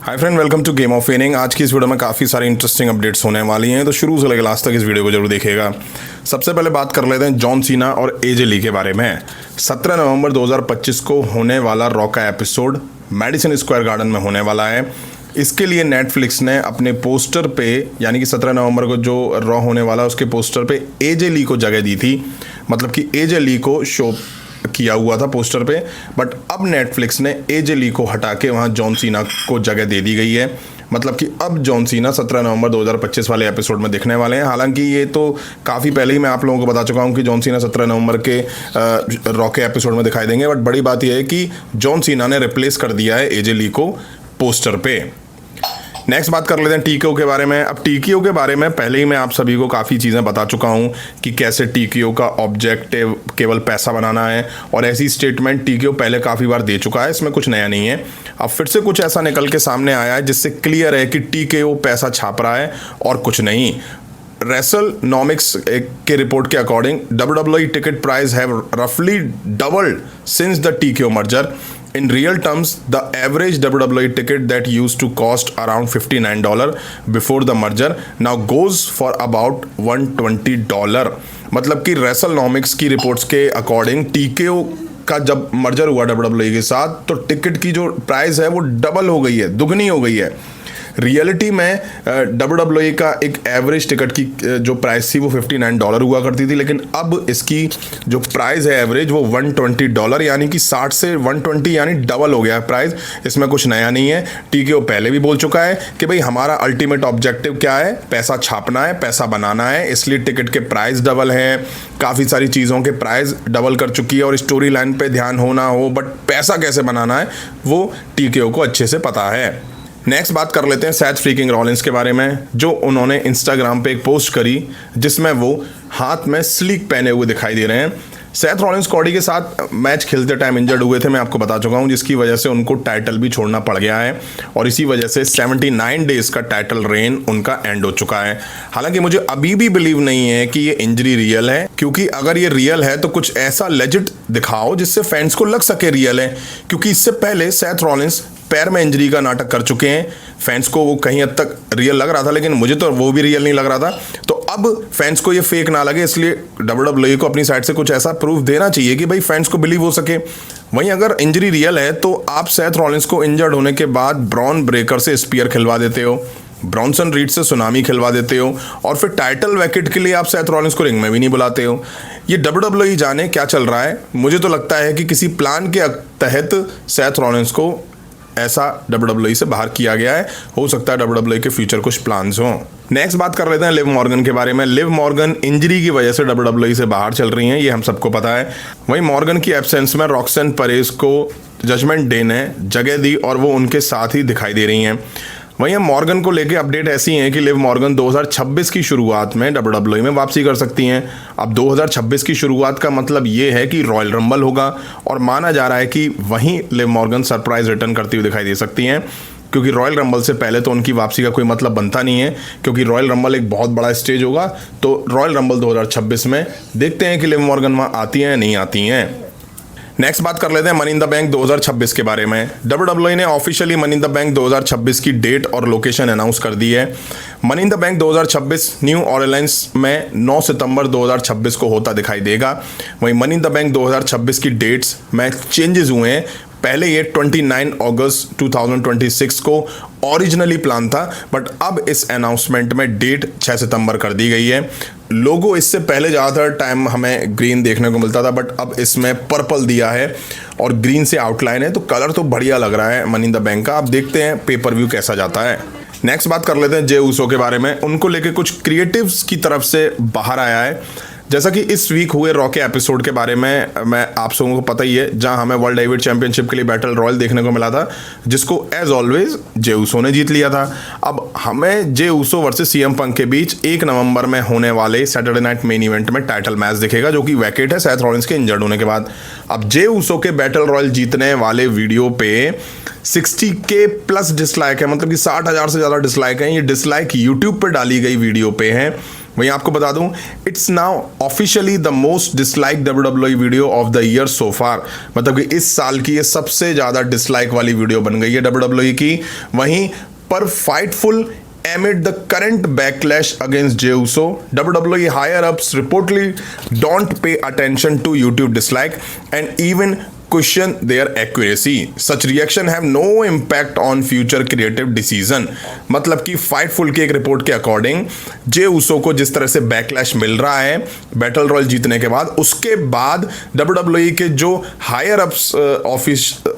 Hi friend, welcome to game of winning. आज की इस वीडियो में काफ़ी सारी इंटरेस्टिंग अपडेट्स होने वाली हैं, तो शुरू से लेकर लास्ट तक इस वीडियो को जरूर देखिएगा। सबसे पहले बात कर लेते हैं जॉन सीना और एजे ली के बारे में। 17 नवंबर 2025 को होने वाला रॉ का एपिसोड मैडिसन स्क्वायर गार्डन में होने वाला है। इसके लिए नेटफ्लिक्स ने अपने पोस्टर पे, यानी कि 17 नवंबर को जो रॉ होने वाला उसके पोस्टर पे एजे ली को जगह दी थी, मतलब कि एजे ली को शो किया हुआ था पोस्टर पे। बट अब नेटफ्लिक्स ने एजे ली को हटा के वहाँ जॉन सीना को जगह दे दी गई है। मतलब कि अब जॉन सीना 17 नवंबर 2025 वाले एपिसोड में दिखने वाले हैं। हालांकि ये तो काफ़ी पहले ही मैं आप लोगों को बता चुका हूँ कि जॉन सीना 17 नवंबर के रॉ के एपिसोड में दिखाई देंगे। बट बड़ी बात यह है कि जॉन सीना ने रिप्लेस कर दिया है एजे ली को पोस्टर पे। नेक्स्ट बात कर लेते हैं टीकेओ के बारे में। अब टीकेओ के बारे में पहले ही मैं आप सभी को काफ़ी चीज़ें बता चुका हूं कि कैसे टीकेओ का ऑब्जेक्टिव केवल पैसा बनाना है, और ऐसी स्टेटमेंट टीकेओ पहले काफ़ी बार दे चुका है, इसमें कुछ नया नहीं है। अब फिर से कुछ ऐसा निकल के सामने आया है जिससे क्लियर है कि टीकेओ पैसा छाप रहा है और कुछ नहीं। रेसलनॉमिक्स के रिपोर्ट के according WWE ticket price have रफली doubled since the TKO merger. In real terms, the average WWE ticket that used to cost around $59 before the merger now goes for about $120। मतलब कि रेसलनॉमिक्स की रिपोर्ट्स के according TKO का जब merger हुआ WWE के साथ, तो टिकट की जो प्राइस है वो डबल हो गई है, दुगनी हो गई है। रियलिटी में WWE का एक एवरेज टिकट की जो प्राइस थी वो $59 हुआ करती थी, लेकिन अब इसकी जो प्राइस है एवरेज वो $120, यानी कि 60 से 120 यानी डबल हो गया है प्राइस। इसमें कुछ नया नहीं है। टीकेओ पहले भी बोल चुका है कि भाई हमारा अल्टीमेट ऑब्जेक्टिव क्या है, पैसा छापना है, पैसा बनाना है, इसलिए टिकट के प्राइस डबल हैं। काफ़ी सारी चीज़ों के प्राइस डबल कर चुकी है और स्टोरी लाइन पे ध्यान होना हो, बट पैसा कैसे बनाना है वो टीकेओ को अच्छे से पता है। नेक्स्ट बात कर लेते हैं सेथ फ्रीकिंग रॉलिंस के बारे में, जो उन्होंने इंस्टाग्राम पे एक पोस्ट करी जिसमें वो हाथ में स्लीक पहने हुए दिखाई दे रहे हैं। सेथ रॉलिंस कॉडी के साथ मैच खेलते टाइम इंजर्ड हुए थे, मैं आपको बता चुका हूं, जिसकी वजह से उनको टाइटल भी छोड़ना पड़ गया है और इसी वजह से 79 डेज का टाइटल रेन उनका एंड हो चुका है। हालांकि मुझे अभी भी बिलीव नहीं है कि ये इंजरी रियल है, क्योंकि अगर ये रियल है तो कुछ ऐसा लेजिट दिखाओ जिससे फैंस को लग सके रियल है। क्योंकि इससे पहले सेथ रॉलिंस पैर में इंजरी का नाटक कर चुके हैं। फैंस को वो कहीं हद तक रियल लग रहा था, लेकिन मुझे तो वो भी रियल नहीं लग रहा था। तो अब फैंस को ये फेक ना लगे, इसलिए WWE को अपनी साइड से कुछ ऐसा प्रूफ देना चाहिए कि भाई फैंस को बिलीव हो सके। वहीं अगर इंजरी रियल है तो आप सेथ रॉलिंस को इंजर्ड होने के बाद ब्रॉन ब्रेकर से स्पीयर खिलवा देते हो, ब्रॉन्सन रीड से सुनामी खिलवा देते हो, और फिर टाइटल वैकेट के लिए आप सेथ रॉलिंस को रिंग में भी नहीं बुलाते हो। ये WWE जाने क्या चल रहा है। मुझे तो लगता है कि किसी प्लान के तहत सेथ रॉलिंस को ऐसा WWE से बाहर किया गया है। हो सकता है WWE के फ्यूचर कुछ प्लान्स हों। नेक्स्ट बात कर लेते हैं लिव मॉर्गन के बारे में। लिव मॉर्गन इंजरी की वजह से WWE से बाहर चल रही हैं, ये हम सबको पता है। वहीं मॉर्गन की एब्सेंस में रॉक्सेन परेज को जजमेंट डे ने जगह दी और वो उनके साथ ही दिखाई दे रही हैं। वहीं मॉर्गन को लेके अपडेट ऐसी है कि लिव मॉर्गन 2026 की शुरुआत में WWE में वापसी कर सकती हैं। अब 2026 की शुरुआत का मतलब ये है कि रॉयल रंबल होगा, और माना जा रहा है कि वहीं लिव मॉर्गन सरप्राइज रिटर्न करती हुई दिखाई दे सकती हैं, क्योंकि रॉयल रंबल से पहले तो उनकी वापसी का कोई मतलब बनता नहीं है, क्योंकि रॉयल रंबल एक बहुत बड़ा स्टेज होगा। तो रॉयल रंबल 2026 में देखते हैं कि लिव मॉर्गन वहाँ आती हैं या नहीं आती हैं। नेक्स्ट बात कर लेते हैं मनी इन द बैंक 2026 के बारे में। WWE ने officially money in the bank 2026 की डेट और लोकेशन अनाउंस कर दी है। Money in the bank 2026 New Orleans में 9 सितंबर 2026 को होता दिखाई देगा। वहीं मनी इन द बैंक 2026 की डेट्स में चेंजेस हुए हैं। पहले ये 29 अगस्त 2026 को ओरिजिनली प्लान था, बट अब इस अनाउंसमेंट में डेट 6 सितंबर कर दी गई है। लोगो इससे पहले ज़्यादातर टाइम हमें ग्रीन देखने को मिलता था, बट अब इसमें पर्पल दिया है और ग्रीन से आउटलाइन है, तो कलर तो बढ़िया लग रहा है मनी इन द बैंक का। अब देखते हैं पेपर व्यू कैसा जाता है। नेक्स्ट बात कर लेते हैं जे ऊसो के बारे में। उनको लेके कुछ क्रिएटिव्स की तरफ से बाहर आया है। जैसा कि इस वीक हुए रॉ के एपिसोड के बारे में मैं आप सबों को पता ही है, जहां हमें वर्ल्ड हेवीवेट चैंपियनशिप के लिए बैटल रॉयल देखने को मिला था, जिसको एज ऑलवेज जे ऊसो ने जीत लिया था। अब हमें जे ऊसो वर्सेस CM पंक के बीच 1 नवंबर में होने वाले सैटरडे नाइट मेन इवेंट में टाइटल मैच दिखेगा, जो कि वैकेट है सेथ रॉलिंस के इंजर्ड होने के बाद। अब जे ऊसो के बैटल रॉयल जीतने वाले वीडियो पे 60K प्लस डिसलाइक है, मतलब कि 60,000 से ज़्यादा डिसलाइक हैं। ये डिसलाइक यूट्यूब पर डाली गई वीडियो पे हैं। वहीं आपको बता दूं, it's now officially the most dislike WWE video of the year so far. मतलब कि इस साल की ये सबसे ज्यादा डिसलाइक वाली वीडियो बन गई है WWE की। वहीं पर Fightful amid the current backlash against Jey Uso, WWE higher ups reportedly don't pay attention to YouTube dislike and even question their accuracy. Such reaction have no impact on future creative decision. मतलब कि Fightful की एक report के according जे उसो को जिस तरह से backlash मिल रहा है बैटल रॉयल जीतने के बाद, उसके बाद WWE के जो हायर अप्स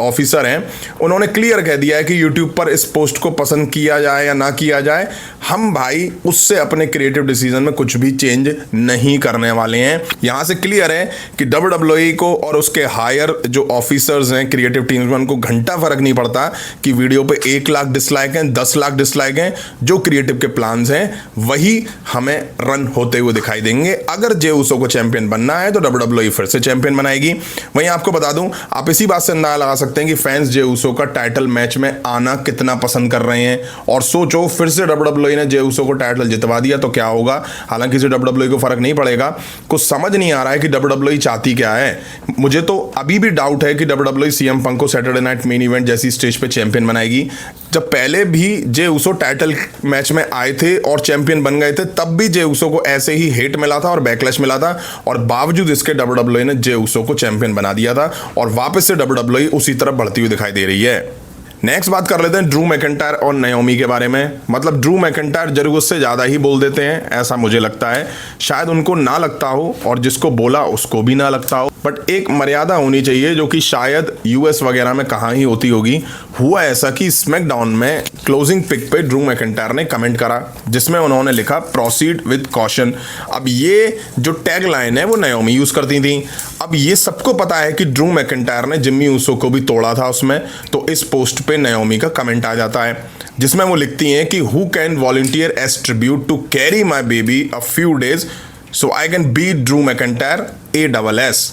ऑफिसर हैं उन्होंने क्लियर कह दिया है कि YouTube पर इस पोस्ट को पसंद किया जाए या ना किया जाए, हम भाई उससे अपने क्रिएटिव डिसीजन में कुछ भी चेंज नहीं करने वाले हैं। यहां से क्लियर है कि WWE को और उसके हायर जो ऑफिसर्स हैं क्रिएटिव टीम्स में, उनको घंटा फर्क नहीं पड़ता कि वीडियो पे 1 लाख डिसलाइक हैं, 10 लाख डिसलाइक हैं। जो क्रिएटिव के प्लान्स हैं वही हमें रन होते हुए दिखाई देंगे। अगर जे उसो को चैंपियन बनना है तो WWE फिर से चैंपियन बनाएगी। वहीं आपको बता दूं, आप इसी बात से अंदाजा लगा सकते हैं कि फैंस जे उसो का टाइटल मैच में आना कितना पसंद कर रहे हैं। और सोचो, फिर से WWE ने जे उसो को टाइटल जितवा दिया तो क्या होगा। हालांकि इसे WWE को फर्क नहीं पड़ेगा। कुछ समझ नहीं आ रहा है कि WWE चाहती क्या है। मुझे तो अभी भी डाउट है कि WWE CM पंक को सैटरडे नाइट मेन इवेंट जैसी स्टेज पे चैंपियन बनाएगी। जब पहले भी जे उसो टाइटल मैच में आए थे और चैंपियन बन गए थे, तब भी जे उसो को ऐसे ही हेट मिला था और बैकलैश मिला था, और बावजूद इसके WWE ने जे उसो को चैंपियन बना दिया था और वापस से WWE उसी तरफ बढ़ती हुई दिखाई दे रही है। नेक्स्ट बात कर लेते हैं ड्रू मैकिंटायर और नाओमी के बारे में। मतलब ड्रू मैकिंटायर जरूरत से ज़्यादा ही बोल देते हैं, ऐसा मुझे लगता है। शायद उनको ना लगता हो और जिसको बोला उसको भी ना लगता हो, बट एक मर्यादा होनी चाहिए जो कि शायद US वगैरह में कहाँ ही होती होगी। हुआ ऐसा कि स्मैकडाउन में क्लोजिंग पिक पे ड्रू मैकिंटायर ने कमेंट करा जिसमें उन्होंने लिखा प्रोसीड विद कॉशन। अब ये जो टैग लाइन है वो नाओमी यूज़ करती थी। अब ये सबको पता है कि ड्रू मैकिंटायर ने जिम्मी ऊसो को भी तोड़ा था उसमें, तो इस पोस्ट पे नाओमी का कमेंट आ जाता है जिसमें वो लिखती हैं कि who can volunteer as tribute to carry my baby a few days so I can beat Drew McIntyre ASS।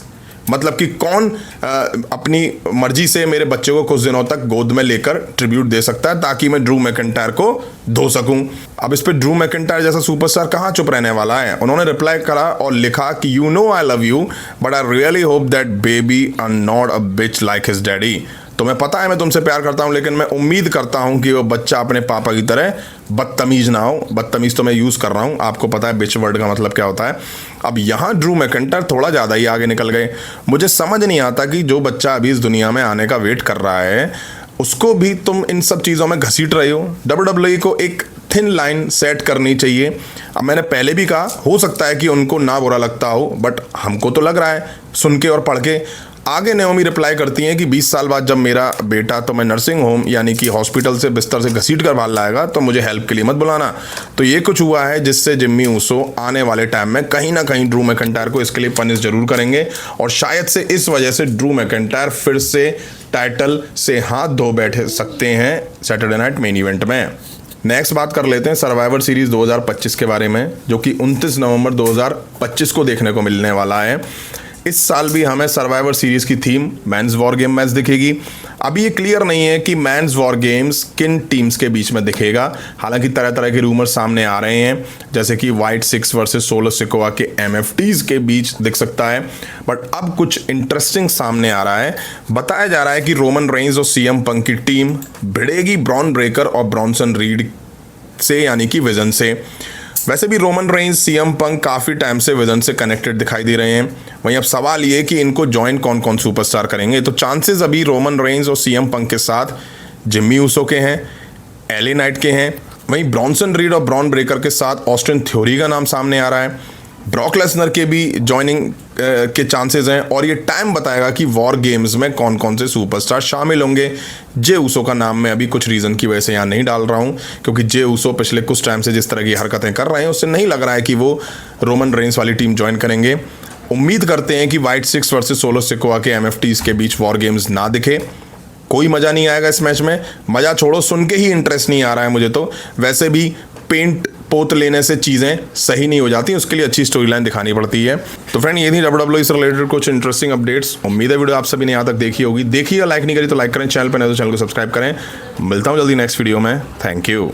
मतलब कि कौन अपनी मर्जी से मेरे बच्चे को कुछ दिनों तक गोद में लेकर ट्रिब्यूट दे सकता है ताकि मैं ड्रू मैकिंटायर को धो सकूं। अब इस पे ड्रू मैकिंटायर जैसा सुपरस्टार कहाँ चुप रहने वाला है। उन्होंने रिप्लाई करा और लिखा कि you know I love you but I really hope that baby are not a bitch like his daddy. तुम्हें पता है मैं तुमसे प्यार करता हूं, लेकिन मैं उम्मीद करता हूं कि वो बच्चा अपने पापा की तरह बदतमीज ना हो। बदतमीज तो मैं यूज़ कर रहा हूं, आपको पता है बिच वर्ड का मतलब क्या होता है। अब यहाँ ड्रू मैकिंटायर थोड़ा ज़्यादा ही आगे निकल गए। मुझे समझ नहीं आता कि जो बच्चा अभी इस दुनिया में आने का वेट कर रहा है उसको भी तुम इन सब चीज़ों में घसीट रहे हो। WWE को एक थिन लाइन सेट करनी चाहिए। अब मैंने पहले भी कहा, हो सकता है कि उनको ना बुरा लगता हो, बट हमको तो लग रहा है सुन के और पढ़ के। आगे नाओमी रिप्लाई करती हैं कि 20 साल बाद जब मेरा बेटा तुम्हें नर्सिंग होम यानी कि हॉस्पिटल से बिस्तर से घसीट कर बाहर लाएगा तो मुझे हेल्प के लिए मत बुलाना। तो ये कुछ हुआ है जिससे जिम्मी ऊसो आने वाले टाइम में कहीं ना कहीं ड्रू मैकिंटायर को इसके लिए पनिश जरूर करेंगे, और शायद से इस वजह से ड्रू मैकिंटायर फिर से टाइटल से हाथ धो बैठे सकते हैं सैटरडे नाइट मेन इवेंट में। नेक्स्ट बात कर लेते हैं सर्वाइवर सीरीज 2025 के बारे में, जो कि 29 नवंबर 2025 को देखने को मिलने वाला है। इस साल भी हमें सर्वाइवर सीरीज की theme men's war game match दिखेगी। अभी ये क्लियर नहीं है कि मेंस वॉर गेम्स किन टीम्स के बीच में दिखेगा। हालांकि तरह तरह के रूमर सामने आ रहे हैं, जैसे कि White 6 वर्सेस सोलो सिकोआ के MFTs के बीच दिख सकता है। बट अब कुछ इंटरेस्टिंग सामने आ रहा है। बताया जा रहा है कि रोमन रेंज और CM पंक की टीम भिड़ेगी ब्रॉन ब्रेकर और ब्रॉन्सन रीड से, यानी कि विजन से। वैसे भी रोमन रेंज CM पंक काफ़ी टाइम से विजन से कनेक्टेड दिखाई दे रहे हैं। वहीं अब सवाल ये कि इनको ज्वाइन कौन कौन सुपरस्टार करेंगे। तो चांसेस अभी रोमन रेंज और CM पंक के साथ जिम्मी ऊसो के हैं, LA नाइट के हैं। वहीं ब्रॉन्सन रीड और ब्रॉन ब्रेकर के साथ ऑस्टिन थ्योरी का नाम सामने आ रहा है। ब्रॉक लेसनर के भी ज्वाइनिंग के चांसेस हैं, और ये टाइम बताएगा कि वॉर गेम्स में कौन कौन से सुपरस्टार शामिल होंगे। जे ऊसो का नाम मैं अभी कुछ रीज़न की वजह से यहाँ नहीं डाल रहा हूँ, क्योंकि जे ऊसो पिछले कुछ टाइम से जिस तरह की हरकतें कर रहे हैं उससे नहीं लग रहा है कि वो रोमन रेंज वाली टीम ज्वाइन करेंगे। उम्मीद करते हैं कि White 6 वर्सेस सोलो सिकोआ के MFTs के बीच वॉर गेम्स ना दिखे। कोई मज़ा नहीं आएगा इस मैच में। मज़ा छोड़ो, सुन के ही इंटरेस्ट नहीं आ रहा है मुझे तो। वैसे भी पेंट पोत लेने से चीज़ें सही नहीं हो जाती, उसके लिए अच्छी स्टोरी लाइन दिखानी पड़ती है। तो फ्रेंड, ये थी WWE से रिलेटेड कुछ इंटरेस्टिंग अपडेट्स। उम्मीद है वीडियो आप सभी ने यहाँ तक देखी होगी। देखिए, लाइक नहीं करी तो लाइक करें, चैनल पर नहीं तो चैनल को सब्सक्राइब करें। मिलता हूँ जल्दी नेक्स्ट वीडियो में। Thank you.